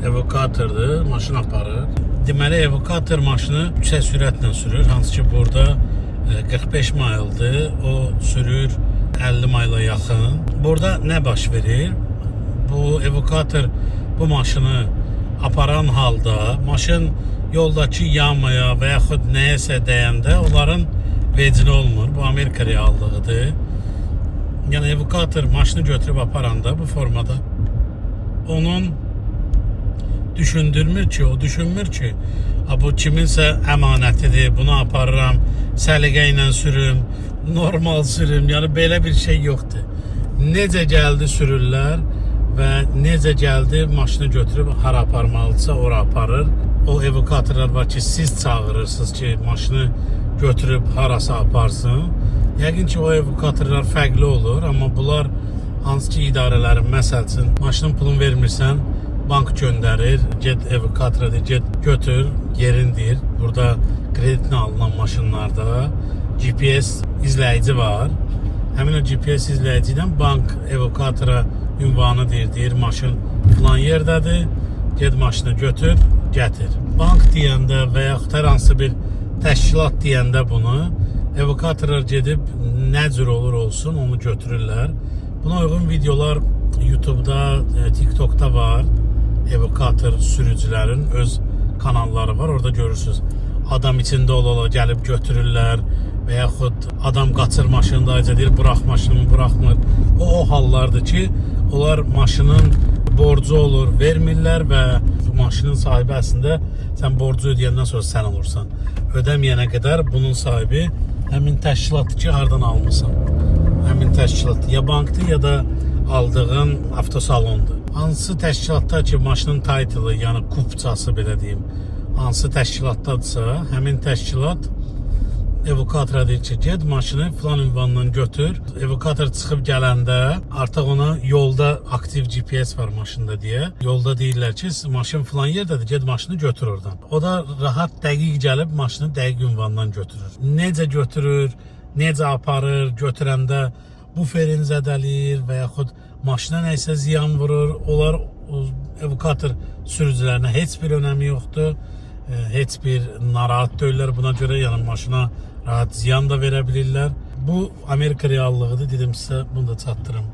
evakuatordur, maşın aparır. Deməli, evakuator maşını yüksək sürətlə sürür. Hansı ki, burada 45 maildir, o sürür 50 mayla yaxın. Burada nə baş verir? Bu evakuator bu maşını aparan halda maşın yoldakı yamaya və yaxud nəyəsə dəyəndə onların vecinə olmur. Bu Amerika reallığıdır. Yəni evakuator maşını götürüb aparanda bu formada onun düşündürmür ki, o düşünmür ki, bu kiminsə əmanətidir, bunu aparıram, səliqə ilə sürüm, normal sürüm, yəni belə bir şey yoxdur. Necə gəldi sürürlər və necə gəldi maşını götürüb hara aparmalıdırsa ora aparır. O evakuatorlar var ki, siz çağırırsınız ki, maşını götürüb harasa aparsın. Yəqin ki, o evakuatorlar fərqli olur, amma bunlar hansı ki, idarələrin, məsəl üçün, maşının pulunu vermirsən, bank göndərir, get evakuatora deyir, get götür, yerindir. Burada kreditlə alınan maşınlarda GPS izləyici var. Həmin o GPS izləyicidən bank evakuatora ünvanı deyir, maşın filan yerdədir, get maşını götür, gətir. Bank deyəndə və yaxud hər hansı bir təşkilat deyəndə bunu evakuatorlar gedib nə cür olur olsun onu götürürlər. Buna uyğun videolar YouTube'da, TikTok'da var. Evakuator sürücülərin öz kanalları var. Orada görürsünüz. Adam içində ola gəlib götürürlər və yaxud adam qaçır maşında, deyir, burax maşınımı, buraxmır. O hallardır ki, onlar maşının borcu olur, vermirlər və maşının sahibi əslində sən borcu ödəyəndən sonra sən olursan. Ödəməyənə qədər bunun sahibi həmin təşkilatdır ki, hardan almısan. Həmin təşkilat ya bankdır, ya da aldığın avtosalondur. Hansı təşkilatda ki, maşının title'ı, yəni kupçası belə deyim, hansı təşkilatdadırsa, həmin təşkilat evakuatora deyir ki, get maşını filan ünvandan götür. Evakuator çıxıb gələndə artıq ona yolda aktiv GPS var maşında deyə. Yolda deyirlər ki, maşın filan yerdədir, get maşını götür oradan. O da rahat dəqiq gəlib maşını dəqiq ünvandan götürür. Necə götürür, necə aparır, götürəndə buferin zədəliyir və yaxud maşına nəysə ziyan vurur. Onlar evakuator sürücülərinə heç bir önəmi yoxdur. Heç bir narahat deyirlər buna görə, yəni maşına rahat ziyan da verə bilirlər. Bu Amerika reallığıdır, dedim sizə, bunu da çatdırım.